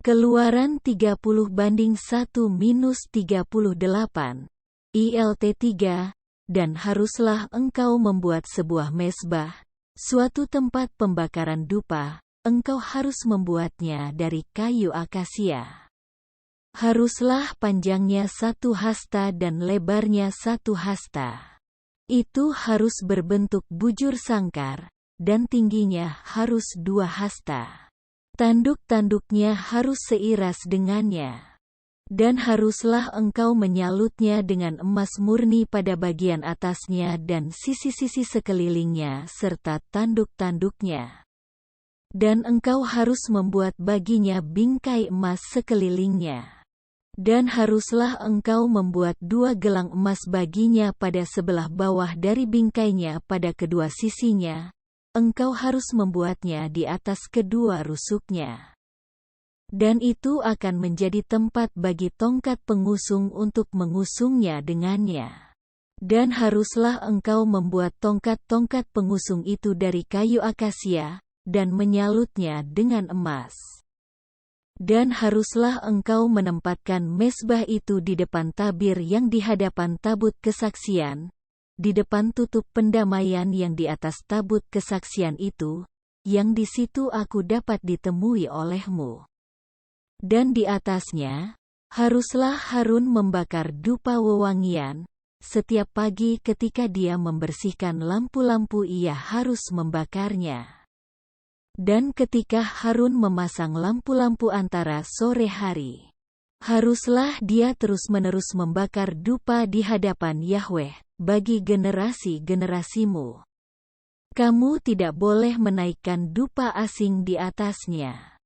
Keluaran 30-1-38, ILT 3, dan haruslah engkau membuat sebuah mezbah, suatu tempat pembakaran dupa, engkau harus membuatnya dari kayu akasia. Haruslah panjangnya 1 hasta dan lebarnya 1 hasta. Itu harus berbentuk bujur sangkar, dan tingginya harus 2 hasta. Tanduk-tanduknya harus seiras dengannya. Dan haruslah engkau menyalutnya dengan emas murni pada bagian atasnya dan sisi-sisi sekelilingnya serta tanduk-tanduknya. Dan engkau harus membuat baginya bingkai emas sekelilingnya. Dan haruslah engkau membuat 2 gelang emas baginya pada sebelah bawah dari bingkainya pada kedua sisinya. Engkau harus membuatnya di atas kedua rusuknya. Dan itu akan menjadi tempat bagi tongkat pengusung untuk mengusungnya dengannya. Dan haruslah engkau membuat tongkat-tongkat pengusung itu dari kayu akasia, dan menyalutnya dengan emas. Dan haruslah engkau menempatkan mezbah itu di depan tabir yang di hadapan tabut kesaksian, di depan tutup pendamaian yang di atas tabut kesaksian itu, yang di situ aku dapat ditemui olehmu. Dan di atasnya, haruslah Harun membakar dupa wewangian, setiap pagi ketika dia membersihkan lampu-lampu ia harus membakarnya. Dan ketika Harun memasang lampu-lampu antara sore hari, haruslah dia terus-menerus membakar dupa di hadapan Yahweh, bagi generasi-generasimu. Kamu tidak boleh menaikkan dupa asing di atasnya.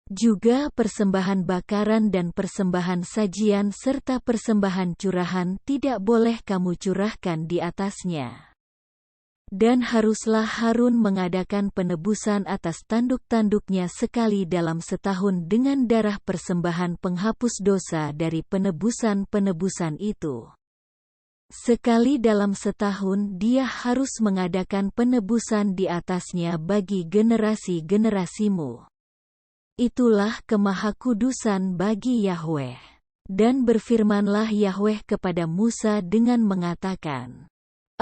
Juga persembahan bakaran dan persembahan sajian serta persembahan curahan tidak boleh kamu curahkan di atasnya. Dan haruslah Harun mengadakan penebusan atas tanduk-tanduknya sekali dalam setahun dengan darah persembahan penghapus dosa dari penebusan-penebusan itu. Sekali dalam setahun dia harus mengadakan penebusan di atasnya bagi generasi-generasimu. Itulah kemahakudusan bagi Yahweh. Dan berfirmanlah Yahweh kepada Musa dengan mengatakan,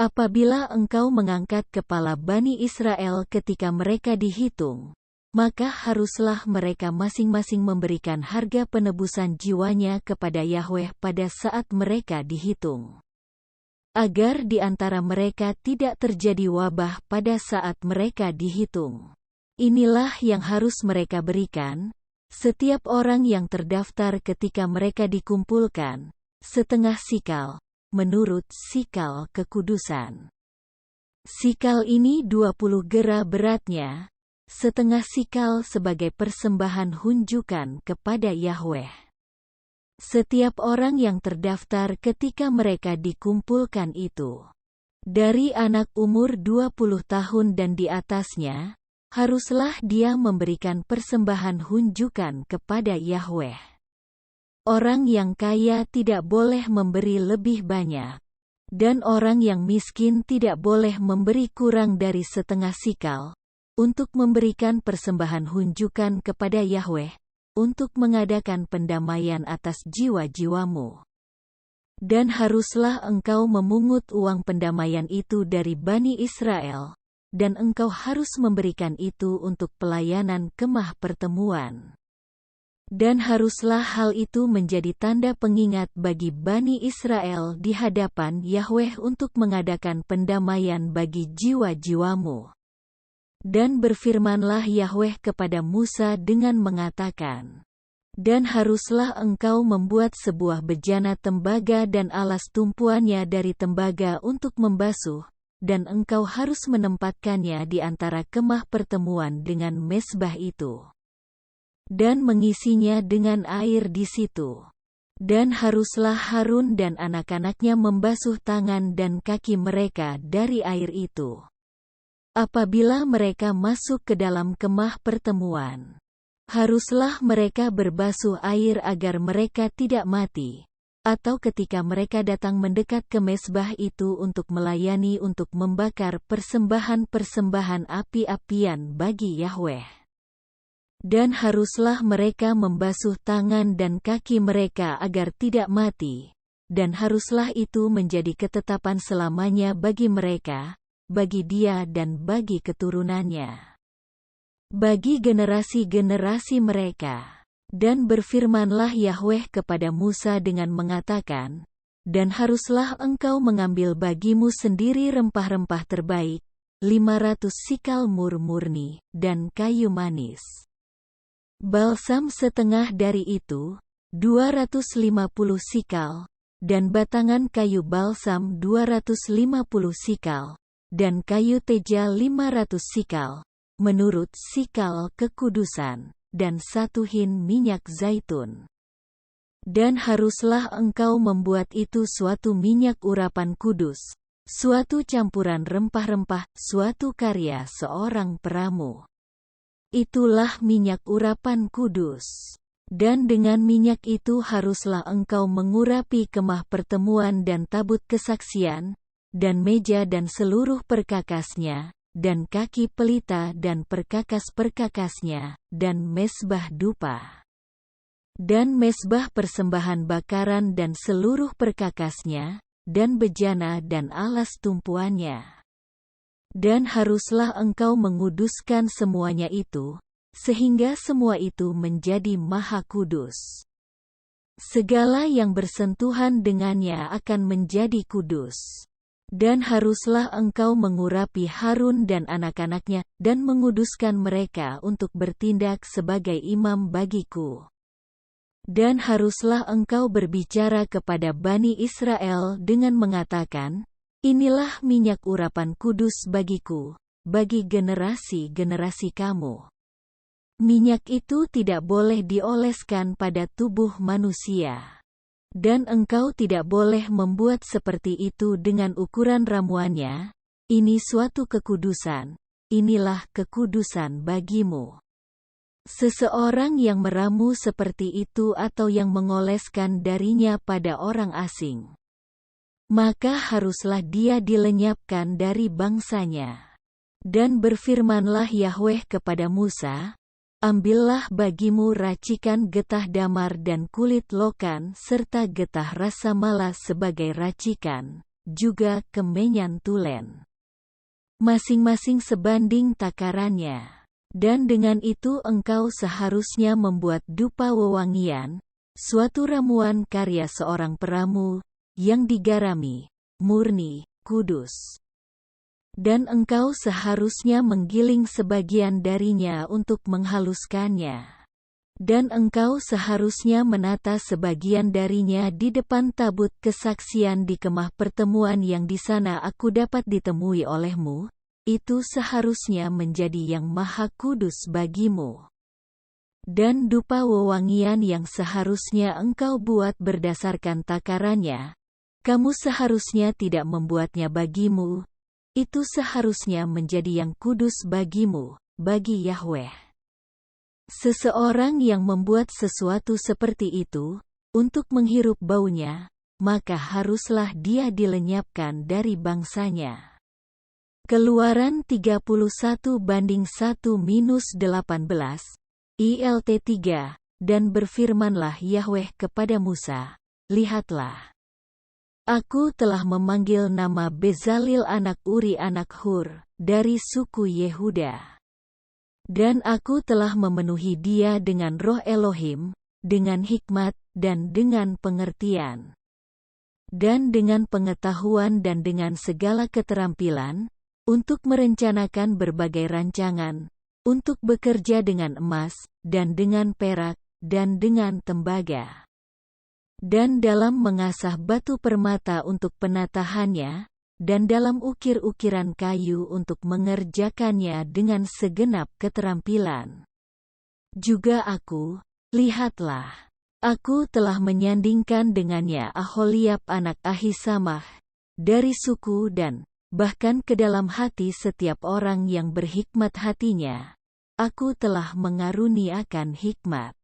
apabila engkau mengangkat kepala Bani Israel ketika mereka dihitung, maka haruslah mereka masing-masing memberikan harga penebusan jiwanya kepada Yahweh pada saat mereka dihitung. Agar di antara mereka tidak terjadi wabah pada saat mereka dihitung. Inilah yang harus mereka berikan, setiap orang yang terdaftar ketika mereka dikumpulkan, setengah sikal, menurut sikal kekudusan. Sikal ini 20 gera beratnya, setengah sikal sebagai persembahan hunjukan kepada Yahweh. Setiap orang yang terdaftar ketika mereka dikumpulkan itu, dari anak umur 20 tahun dan di atasnya, haruslah dia memberikan persembahan hunjukan kepada Yahweh. Orang yang kaya tidak boleh memberi lebih banyak, dan orang yang miskin tidak boleh memberi kurang dari setengah sikal, untuk memberikan persembahan hunjukan kepada Yahweh, untuk mengadakan pendamaian atas jiwa-jiwamu. Dan haruslah engkau memungut uang pendamaian itu dari Bani Israel, dan engkau harus memberikan itu untuk pelayanan kemah pertemuan. Dan haruslah hal itu menjadi tanda pengingat bagi Bani Israel di hadapan Yahweh untuk mengadakan pendamaian bagi jiwa-jiwamu. Dan berfirmanlah Yahweh kepada Musa dengan mengatakan, dan haruslah engkau membuat sebuah bejana tembaga dan alas tumpuannya dari tembaga untuk membasuh, dan engkau harus menempatkannya di antara kemah pertemuan dengan mezbah itu. Dan mengisinya dengan air di situ. Dan haruslah Harun dan anak-anaknya membasuh tangan dan kaki mereka dari air itu. Apabila mereka masuk ke dalam kemah pertemuan, haruslah mereka berbasuh air agar mereka tidak mati, atau ketika mereka datang mendekat ke mezbah itu untuk melayani untuk membakar persembahan-persembahan api-apian bagi Yahweh. Dan haruslah mereka membasuh tangan dan kaki mereka agar tidak mati, dan haruslah itu menjadi ketetapan selamanya bagi mereka, bagi dia dan bagi keturunannya, bagi generasi-generasi mereka. Dan berfirmanlah Yahweh kepada Musa dengan mengatakan, dan haruslah engkau mengambil bagimu sendiri rempah-rempah terbaik, 500 sikal mur murni, dan kayu manis. Balsam setengah dari itu, 250 sikal, dan batangan kayu balsam 250 sikal, dan kayu teja 500 sikal, menurut sikal kekudusan, dan 1 hin minyak zaitun. Dan haruslah engkau membuat itu suatu minyak urapan kudus, suatu campuran rempah-rempah, suatu karya seorang peramu. Itulah minyak urapan kudus. Dan dengan minyak itu haruslah engkau mengurapi kemah pertemuan dan tabut kesaksian, dan meja dan seluruh perkakasnya, dan kaki pelita dan perkakas-perkakasnya, dan mezbah dupa, dan mezbah persembahan bakaran dan seluruh perkakasnya, dan bejana dan alas tumpuannya. Dan haruslah engkau menguduskan semuanya itu, sehingga semua itu menjadi maha kudus. Segala yang bersentuhan dengannya akan menjadi kudus. Dan haruslah engkau mengurapi Harun dan anak-anaknya, dan menguduskan mereka untuk bertindak sebagai imam bagiku. Dan haruslah engkau berbicara kepada Bani Israel dengan mengatakan, inilah minyak urapan kudus bagiku, bagi generasi-generasi kamu. Minyak itu tidak boleh dioleskan pada tubuh manusia. Dan engkau tidak boleh membuat seperti itu dengan ukuran ramuannya. Ini suatu kekudusan, inilah kekudusan bagimu. Seseorang yang meramu seperti itu atau yang mengoleskan darinya pada orang asing, maka haruslah dia dilenyapkan dari bangsanya. Dan berfirmanlah Yahweh kepada Musa, ambillah bagimu racikan getah damar dan kulit lokan serta getah rasa malas sebagai racikan, juga kemenyan tulen, masing-masing sebanding takarannya. Dan dengan itu engkau seharusnya membuat dupa wewangian, suatu ramuan karya seorang peramu, yang digarami, murni, kudus. Dan engkau seharusnya menggiling sebagian darinya untuk menghaluskannya. Dan engkau seharusnya menata sebagian darinya di depan tabut kesaksian di kemah pertemuan yang di sana aku dapat ditemui olehmu, itu seharusnya menjadi yang maha kudus bagimu. Dan dupa wewangian yang seharusnya engkau buat berdasarkan takarannya, kamu seharusnya tidak membuatnya bagimu, itu seharusnya menjadi yang kudus bagimu, bagi Yahweh. Seseorang yang membuat sesuatu seperti itu, untuk menghirup baunya, maka haruslah dia dilenyapkan dari bangsanya. Keluaran 31:1-18, ILT 3, dan berfirmanlah Yahweh kepada Musa, lihatlah. Aku telah memanggil nama Bezalil anak Uri anak Hur, dari suku Yehuda. Dan aku telah memenuhi dia dengan roh Elohim, dengan hikmat, dan dengan pengertian. Dan dengan pengetahuan dan dengan segala keterampilan, untuk merencanakan berbagai rancangan, untuk bekerja dengan emas, dan dengan perak, dan dengan tembaga. Dan dalam mengasah batu permata untuk penatahannya, dan dalam ukir-ukiran kayu untuk mengerjakannya dengan segenap keterampilan. Juga aku, lihatlah, aku telah menyandingkan dengannya Aholiab anak Ahisamah, dari suku dan, bahkan ke dalam hati setiap orang yang berhikmat hatinya, aku telah mengaruniakan hikmat.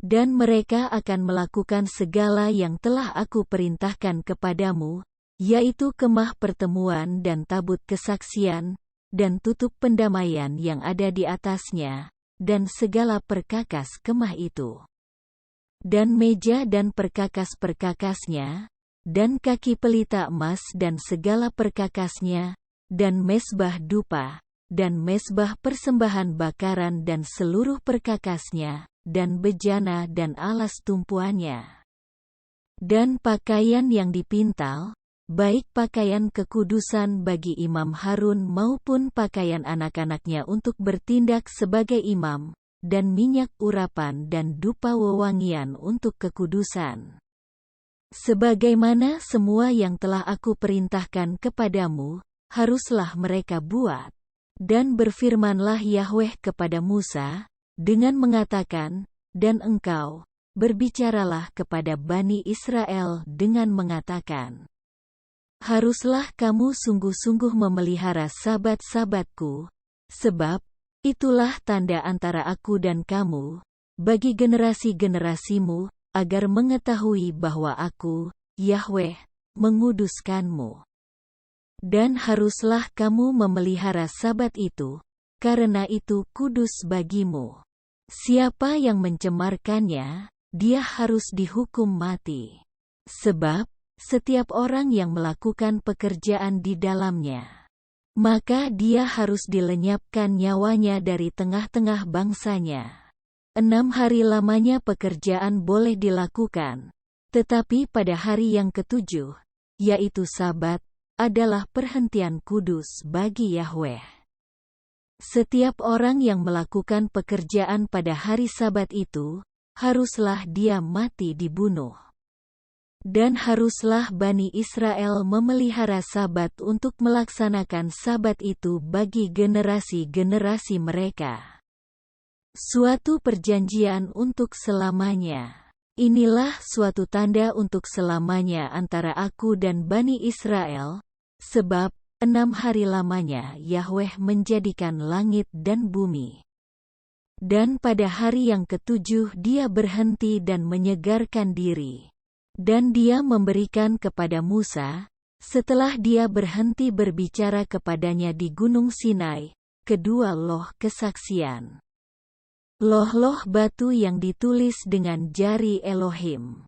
Dan mereka akan melakukan segala yang telah aku perintahkan kepadamu, yaitu kemah pertemuan dan tabut kesaksian, dan tutup pendamaian yang ada di atasnya, dan segala perkakas kemah itu. Dan meja dan perkakas-perkakasnya, dan kaki pelita emas dan segala perkakasnya, dan mesbah dupa, dan mesbah persembahan bakaran dan seluruh perkakasnya, dan bejana dan alas tumpuannya. Dan pakaian yang dipintal, baik pakaian kekudusan bagi Imam Harun maupun pakaian anak-anaknya untuk bertindak sebagai imam, dan minyak urapan dan dupa wewangian untuk kekudusan. Sebagaimana semua yang telah aku perintahkan kepadamu, haruslah mereka buat. Dan berfirmanlah Yahweh kepada Musa, dengan mengatakan, dan engkau, berbicaralah kepada Bani Israel dengan mengatakan, haruslah kamu sungguh-sungguh memelihara sabat-sabatku, sebab, itulah tanda antara aku dan kamu, bagi generasi-generasimu, agar mengetahui bahwa aku, Yahweh, menguduskanmu. Dan haruslah kamu memelihara sabat itu, karena itu kudus bagimu. Siapa yang mencemarkannya, dia harus dihukum mati. Sebab, setiap orang yang melakukan pekerjaan di dalamnya, maka dia harus dilenyapkan nyawanya dari tengah-tengah bangsanya. 6 hari lamanya pekerjaan boleh dilakukan, tetapi pada hari yang ketujuh, yaitu Sabat, adalah perhentian kudus bagi Yahweh. Setiap orang yang melakukan pekerjaan pada hari Sabat itu, haruslah dia mati dibunuh. Dan haruslah Bani Israel memelihara Sabat untuk melaksanakan Sabat itu bagi generasi-generasi mereka. Suatu perjanjian untuk selamanya. Inilah suatu tanda untuk selamanya antara aku dan Bani Israel, sebab 6 hari lamanya Yahweh menjadikan langit dan bumi. Dan pada hari yang ketujuh dia berhenti dan menyegarkan diri. Dan dia memberikan kepada Musa, setelah dia berhenti berbicara kepadanya di Gunung Sinai, kedua loh kesaksian. Loh-loh batu yang ditulis dengan jari Elohim.